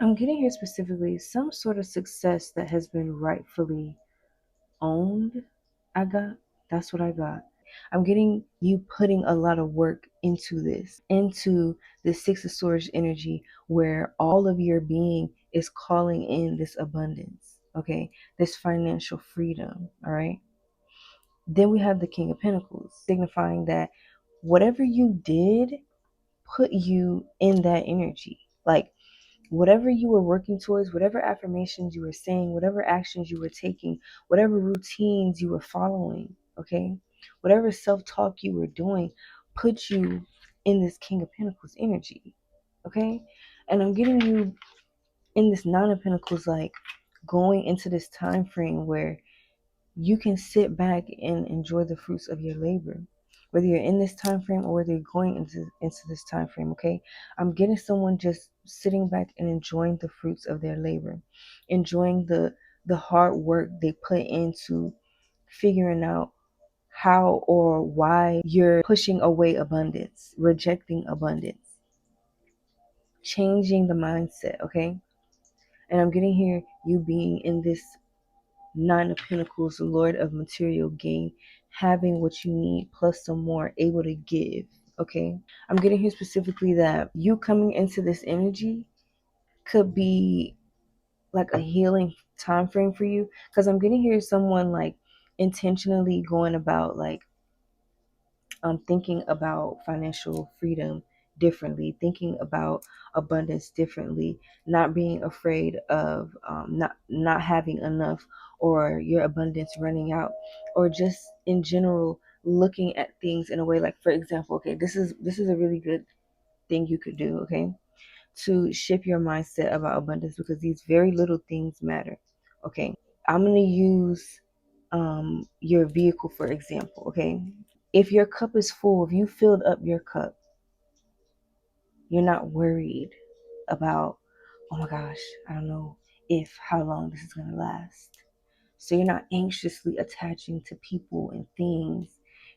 I'm getting here specifically some sort of success that has been rightfully owned. That's what I got. I'm getting you putting a lot of work into this, into the Six of Swords energy, where all of your being is calling in this abundance, okay? This financial freedom, all right? Then we have the King of Pentacles, signifying that whatever you did put you in that energy. Like, whatever you were working towards, whatever affirmations you were saying, whatever actions you were taking, whatever routines you were following, okay? Whatever self talk you were doing put you in this King of Pentacles energy, okay? And I'm getting you in this Nine of Pentacles, like going into this time frame where you can sit back and enjoy the fruits of your labor, whether you're in this time frame or whether you're going into this time frame. Okay, I'm getting someone just sitting back and enjoying the fruits of their labor, enjoying the hard work they put into figuring out how or why you're pushing away abundance, rejecting abundance, changing the mindset. Okay, and I'm getting here you being in this Nine of Pentacles, Lord of material gain, having what you need plus some more, able to give. Okay. I'm getting here specifically that you coming into this energy could be like a healing time frame for you. Because I'm getting here someone like intentionally going about like thinking about financial freedom differently, thinking about abundance differently, not being afraid of not having enough or your abundance running out, or just in general looking at things in a way like, for example, okay, this is a really good thing you could do, okay, to shift your mindset about abundance because these very little things matter. Okay, I'm gonna use your vehicle for example. Okay, if your cup is full, if you filled up your cup, you're not worried about, oh my gosh, I don't know if how long this is going to last. So you're not anxiously attaching to people and things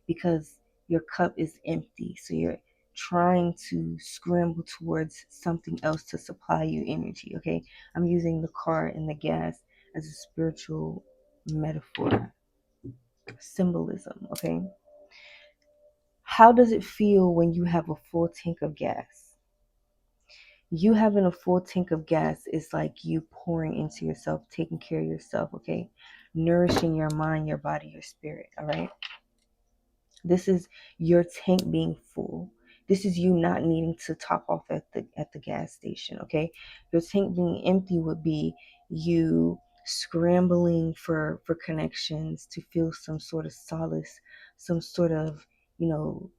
because your cup is empty. So you're trying to scramble towards something else to supply you energy. Okay. I'm using the car and the gas as a spiritual metaphor, symbolism. Okay. How does it feel when you have a full tank of gas? You having a full tank of gas is like you pouring into yourself, taking care of yourself, okay? Nourishing your mind, your body, your spirit, all right? This is your tank being full. This is you not needing to top off at the gas station, okay? Your tank being empty would be you scrambling for connections to feel some sort of solace, some sort of, you know,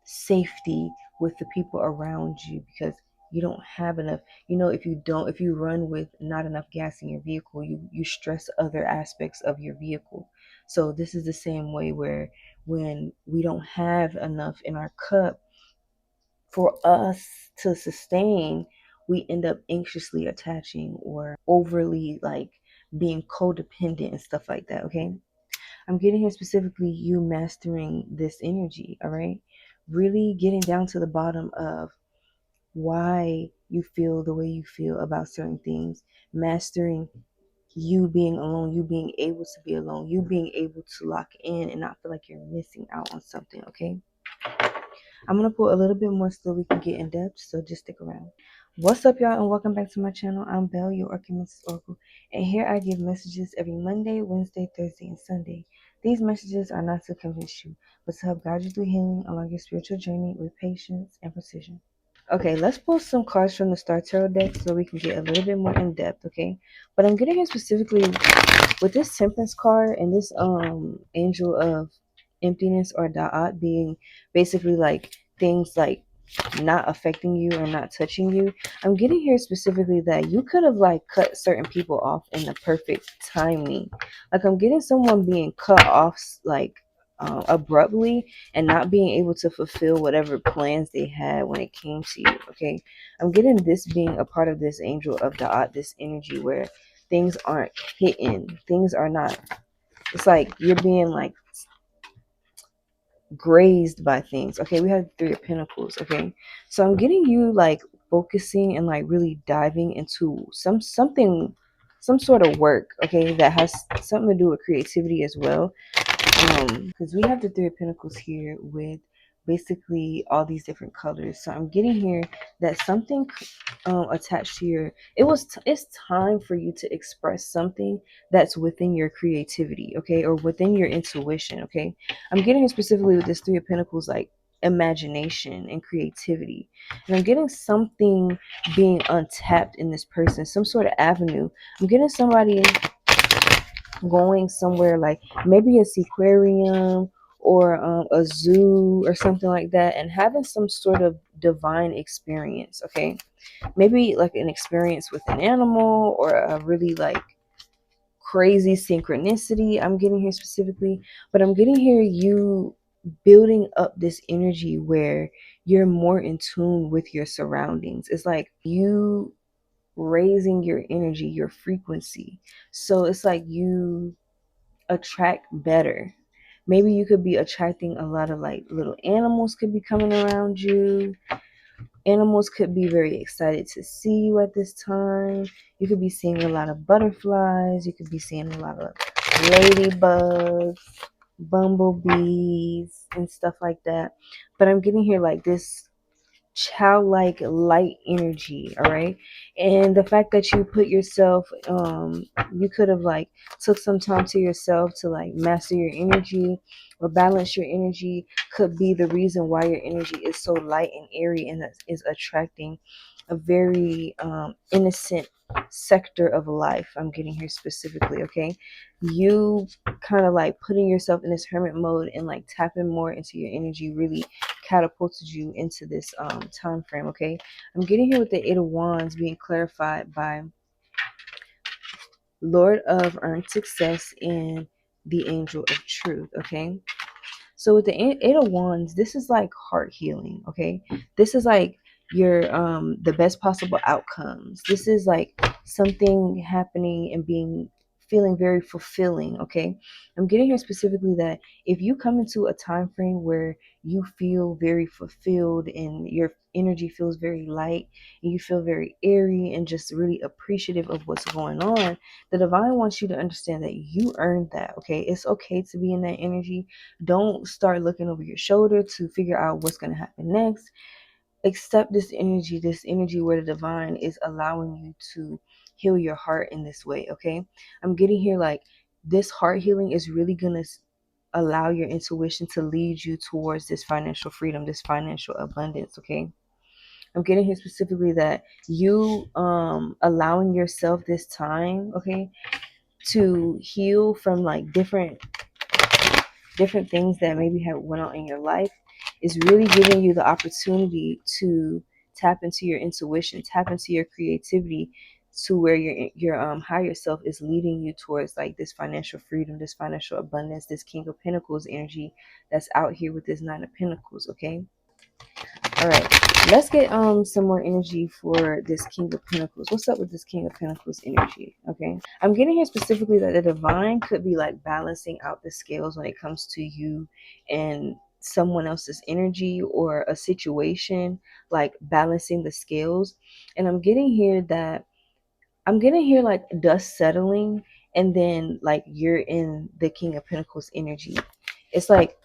safety with the people around you because you don't have enough. If you run with not enough gas in your vehicle, you stress other aspects of your vehicle. So this is the same way where when we don't have enough in our cup for us to sustain, we end up anxiously attaching or overly like being codependent and stuff like that. Okay, I'm getting here specifically you mastering this energy, all right? Really getting down to the bottom of why you feel the way you feel about certain things, mastering you being alone, you being able to be alone, you being able to lock in and not feel like you're missing out on something, okay? I'm going to pull a little bit more so we can get in depth, so just stick around. What's up, y'all, and welcome back to my channel. I'm Belle, your Archimedes Oracle, and here I give messages every Monday, Wednesday, Thursday, and Sunday. These messages are not to convince you, but to help guide you through healing along your spiritual journey with patience and precision. Okay, let's pull some cards from the Star Tarot deck so we can get a little bit more in depth, okay? But I'm getting here specifically with this Temperance card and this Angel of Emptiness or Da'at being basically like things like not affecting you or not touching you. I'm getting here specifically that you could have like cut certain people off in the perfect timing. Like I'm getting someone being cut off like abruptly and not being able to fulfill whatever plans they had when it came to you. Okay, I'm getting this being a part of this Angel of Da'at, this energy where things aren't hitting, things are not. It's like you're being like grazed by things. Okay, we have Three of Pentacles. Okay, so I'm getting you like focusing and like really diving into some sort of work, okay, that has something to do with creativity as well. Because we have the Three of Pentacles here with basically all these different colors. So I'm getting here that something attached to your it's time for you to express something that's within your creativity, okay, or within your intuition, okay. I'm getting here specifically with this Three of Pentacles, like imagination and creativity, and I'm getting something being untapped in this person, some sort of avenue. I'm getting somebody going somewhere like maybe a aquarium or a zoo or something like that, and having some sort of divine experience, okay, maybe like an experience with an animal or a really like crazy synchronicity. I'm getting here specifically, but I'm getting here you building up this energy where you're more in tune with your surroundings. It's like you raising your energy, your frequency. So it's like you attract better. Maybe you could be attracting a lot of like little animals could be coming around you. Animals could be very excited to see you at this time. You could be seeing a lot of butterflies. You could be seeing a lot of ladybugs, bumblebees, and stuff like that. But I'm getting here like this childlike light energy, all right. And the fact that you put yourself you could have like took some time to yourself to like master your energy or balance your energy could be the reason why your energy is so light and airy, and that is attracting a very innocent sector of life. I'm getting here specifically, okay. You kind of like putting yourself in this hermit mode and like tapping more into your energy really catapulted you into this time frame, okay. I'm getting here with the Eight of Wands being clarified by Lord of Earned Success and the Angel of Truth, okay. So with the Eight of Wands, this is like heart healing, okay. This is like your the best possible outcomes. This is like something happening and being feeling very fulfilling, okay. I'm getting here specifically that if you come into a time frame where you feel very fulfilled and your energy feels very light and you feel very airy and just really appreciative of what's going on, the divine wants you to understand that you earned that, okay. It's okay to be in that energy. Don't start looking over your shoulder to figure out what's going to happen next. Accept this energy where the divine is allowing you to heal your heart in this way, okay. I'm getting here like this heart healing is really going to allow your intuition to lead you towards this financial freedom, this financial abundance, okay. I'm getting here specifically that you allowing yourself this time, okay, to heal from like different things that maybe have went on in your life is really giving you the opportunity to tap into your intuition, tap into your creativity, to where your higher self is leading you towards like this financial freedom, this financial abundance, this King of Pentacles energy that's out here with this Nine of Pentacles, okay. All right, let's get some more energy for this King of Pentacles. What's up with this King of Pentacles energy? Okay, I'm getting here specifically that the divine could be like balancing out the scales when it comes to you and someone else's energy or a situation, like balancing the scales. And I'm getting here like dust settling, and then like you're in the King of Pentacles energy. It's like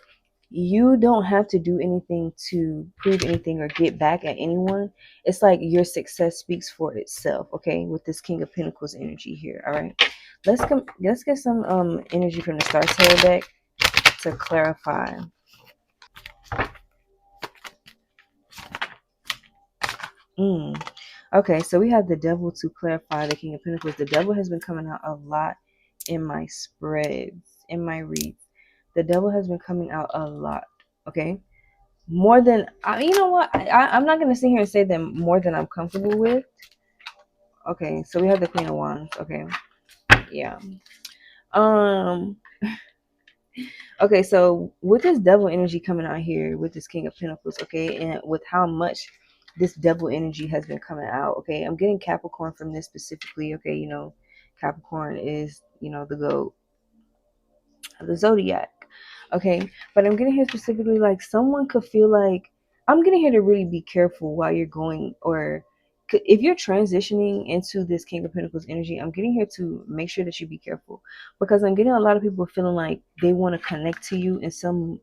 you don't have to do anything to prove anything or get back at anyone. It's like your success speaks for itself, okay, with this King of Pentacles energy here. All right, let's get some energy from the Star Tarot deck to clarify. Okay, so we have the Devil to clarify the King of Pentacles. The Devil has been coming out a lot in my spreads, in my reads. The Devil has been coming out a lot, okay, more than you know what, I'm not gonna sit here and say that more than I'm comfortable with. Okay, so we have the Queen of Wands. Okay, yeah. um okay, so with this devil energy coming out here with this King of Pentacles, okay, and with how much this devil energy has been coming out, okay, I'm getting Capricorn from this specifically, okay. You know, Capricorn is, you know, the goat of the zodiac, okay. But I'm getting here specifically like someone could feel like, I'm getting here to really be careful while you're going, or if you're transitioning into this King of Pentacles energy, I'm getting here to make sure that you be careful, because I'm getting a lot of people feeling like they want to connect to you in some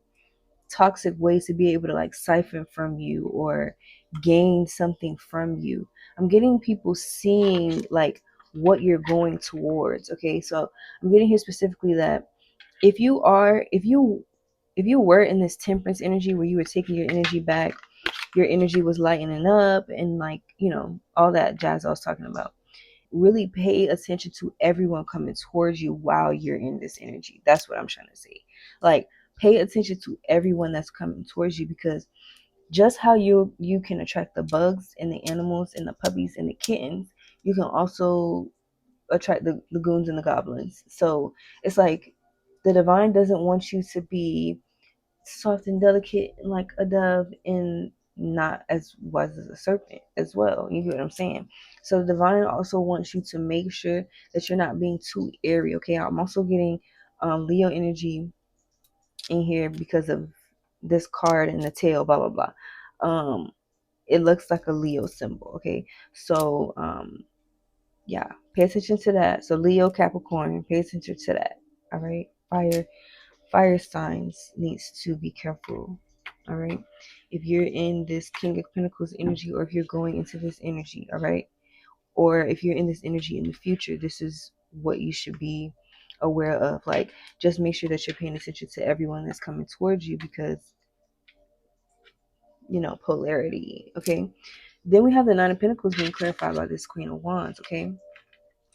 toxic ways to be able to like siphon from you or gain something from you. I'm getting people seeing like what you're going towards. Okay, so I'm getting here specifically that if you were in this temperance energy where you were taking your energy back, your energy was lightening up and like, all that jazz I was talking about. Really pay attention to everyone coming towards you while you're in this energy. That's what I'm trying to say. Like, pay attention to everyone that's coming towards you, because just how you can attract the bugs and the animals and the puppies and the kittens, you can also attract the goons and the goblins. So it's like the divine doesn't want you to be soft and delicate like a dove and not as wise as a serpent as well. You get what I'm saying? So the divine also wants you to make sure that you're not being too airy. Okay, I'm also getting Leo energy in here because of this card and the tail, blah blah blah. It looks like a Leo symbol. Okay, so yeah, pay attention to that. So Leo, Capricorn, pay attention to that. All right, fire signs needs to be careful. All right, if you're in this King of Pentacles energy, or if you're going into this energy, all right, or if you're in this energy in the future, this is what you should be aware of. Like, just make sure that you're paying attention to everyone that's coming towards you, because polarity. Okay, then we have the Nine of Pentacles being clarified by this Queen of Wands. Okay,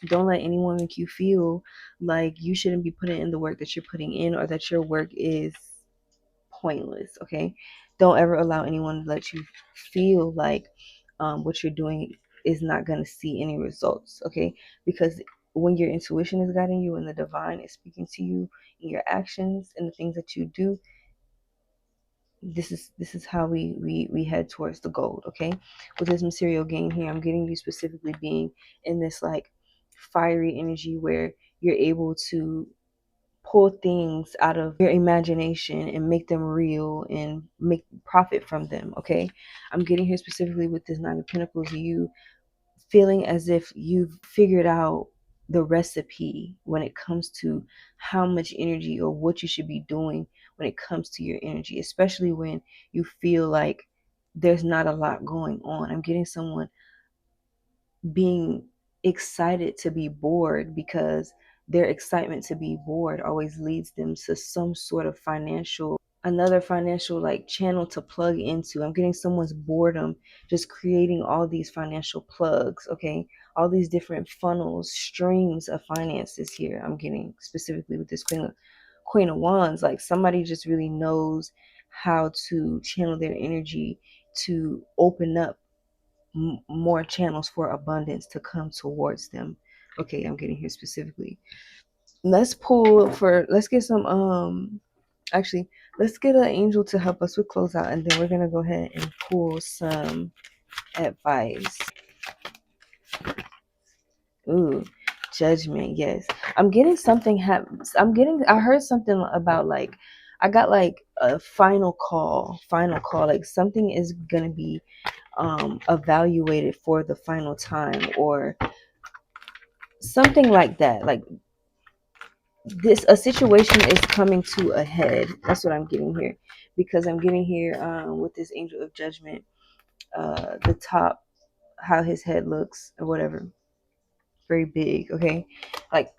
don't let anyone make you feel like you shouldn't be putting in the work that you're putting in, or that your work is pointless. Okay, don't ever allow anyone to let you feel like what you're doing is not going to see any results. Okay, because when your intuition is guiding you and the divine is speaking to you in your actions and the things that you do, this is how we head towards the gold. Okay, with this material gain here, I'm getting you specifically being in this like fiery energy where you're able to pull things out of your imagination and make them real and make profit from them. Okay, I'm getting here specifically with this Nine of Pentacles, you feeling as if you've figured out the recipe when it comes to how much energy or what you should be doing when it comes to your energy, especially when you feel like there's not a lot going on. I'm getting someone being excited to be bored, because their excitement to be bored always leads them to some sort of another financial like channel to plug into. I'm getting someone's boredom just creating all these financial plugs. Okay, all these different funnels, streams of finances here. I'm getting specifically with this Queen of Wands, like somebody just really knows how to channel their energy to open up more channels for abundance to come towards them. Okay, I'm getting here specifically. Let's get some actually, let's get an angel to help us with closeout, and then we're gonna go ahead and pull some advice. Ooh, judgment. Yes, I'm getting something. I heard something about like, I got like a final call. Final call. Like something is gonna be evaluated for the final time, or something like that. Like this, a situation is coming to a head. That's what I'm getting here, because I'm getting here with this angel of judgment, the top, how his head looks or whatever, very big. Okay, like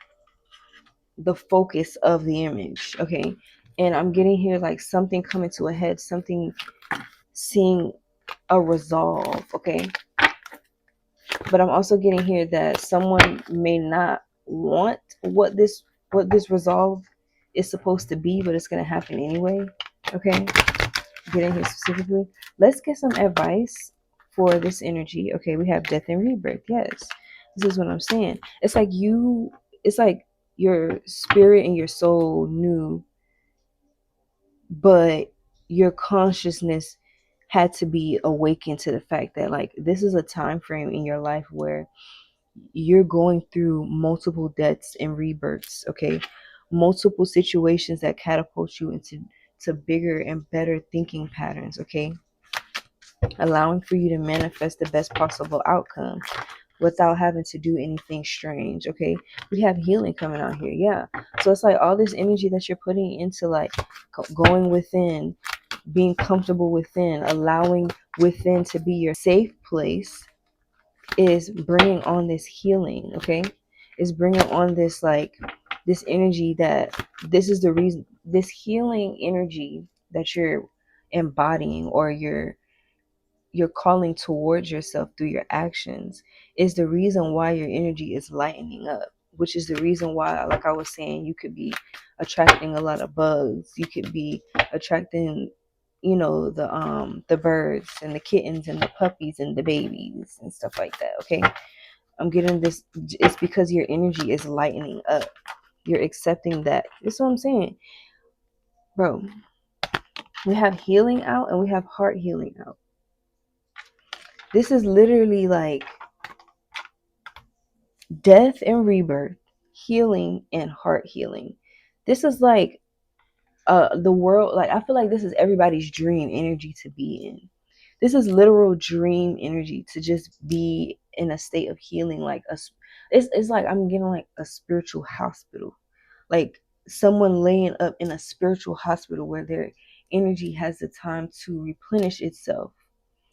the focus of the image. Okay, and I'm getting here like something coming to a head, something seeing a resolve. Okay, but I'm also getting here that someone may not want what this resolve is supposed to be, but it's going to happen anyway. Okay, getting here specifically, let's get some advice for this energy. Okay, we have death and rebirth. Yes, this is what I'm saying. It's like your spirit and your soul knew, but your consciousness had to be awakened to the fact that like this is a time frame in your life where you're going through multiple deaths and rebirths. Okay, multiple situations that catapult you into bigger and better thinking patterns. Okay, allowing for you to manifest the best possible outcome without having to do anything strange. Okay, we have healing coming out here. Yeah, so it's like all this energy that you're putting into like going within, being comfortable within, allowing within to be your safe place, is bringing on this healing. Okay, is bringing on this like this energy that this is the reason, this healing energy that you're embodying, or you're calling towards yourself through your actions, is the reason why your energy is lightening up, which is the reason why, like I was saying, you could be attracting a lot of bugs, you could be attracting, you know, the birds and the kittens and the puppies and the babies and stuff like that. Okay, I'm getting this, it's because your energy is lightening up, you're accepting that. That's what I'm saying, bro. We have healing out and we have heart healing out. This is literally like death and rebirth, healing and heart healing. This is like the world, like I feel like this is everybody's dream energy to be in. This is literal dream energy to just be in a state of healing, like it's like I'm getting like a spiritual hospital, like someone laying up in a spiritual hospital where their energy has the time to replenish itself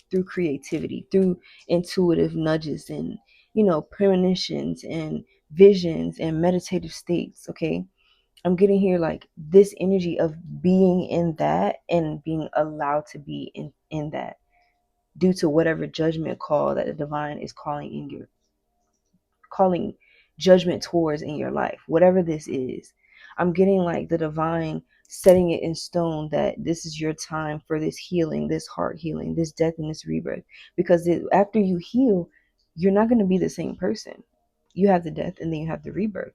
through creativity, through intuitive nudges and, you know, premonitions and visions and meditative states. Okay, I'm getting here like this energy of being in that and being allowed to be in that due to whatever judgment call that the divine is calling in your, calling judgment towards in your life, whatever this is. I'm getting like the divine setting it in stone that this is your time for this healing, this heart healing, this death and this rebirth. Because after you heal, you're not going to be the same person. You have the death and then you have the rebirth.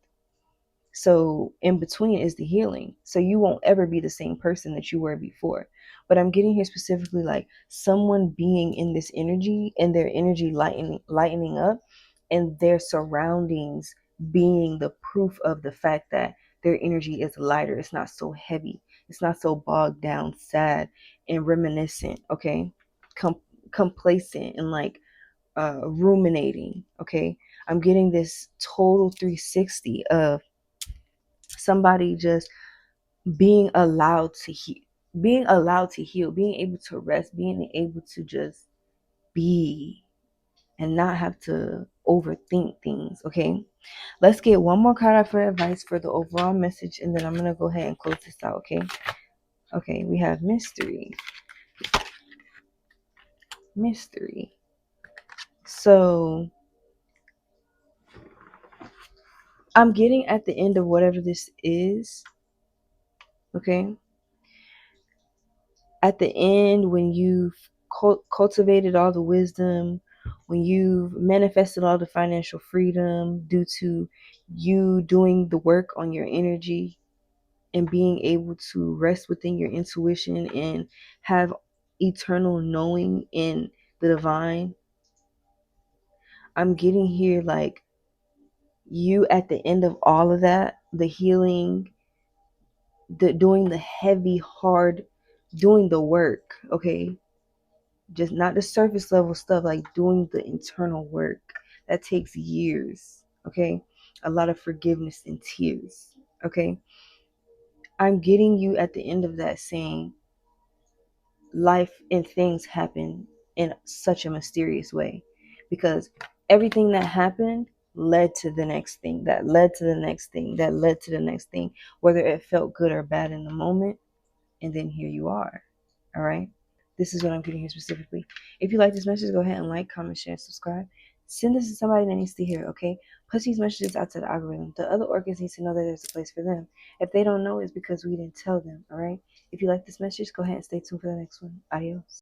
So in between is the healing. So you won't ever be the same person that you were before. But I'm getting here specifically like someone being in this energy and their energy lightening up, and their surroundings being the proof of the fact that their energy is lighter. It's not so heavy. It's not so bogged down, sad, and reminiscent. Okay, Com- complacent and like ruminating. Okay, I'm getting this total 360 of somebody just being allowed to heal, being allowed to heal, being able to rest, being able to just be and not have to overthink things. Okay, let's get one more card out for advice for the overall message, and then I'm gonna go ahead and close this out. Okay, we have mystery. So I'm getting at the end of whatever this is. Okay, at the end, when you've cultivated all the wisdom, when you've manifested all the financial freedom due to you doing the work on your energy and being able to rest within your intuition and have eternal knowing in the divine, I'm getting here like you at the end of all of that, the healing, the doing the heavy, hard, doing the work, okay? Just not the surface level stuff, like doing the internal work that takes years. Okay, a lot of forgiveness and tears. Okay, I'm getting you at the end of that saying life and things happen in such a mysterious way, because everything that happened led to the next thing, that led to the next thing, that led to the next thing, whether it felt good or bad in the moment. And then here you are. All right. This is what I'm getting here specifically. If you like this message, go ahead and like, comment, share, subscribe. Send this to somebody that needs to hear, okay? Push these messages out to the algorithm. The other organs need to know that there's a place for them. If they don't know, it's because we didn't tell them, all right? If you like this message, go ahead and stay tuned for the next one. Adios.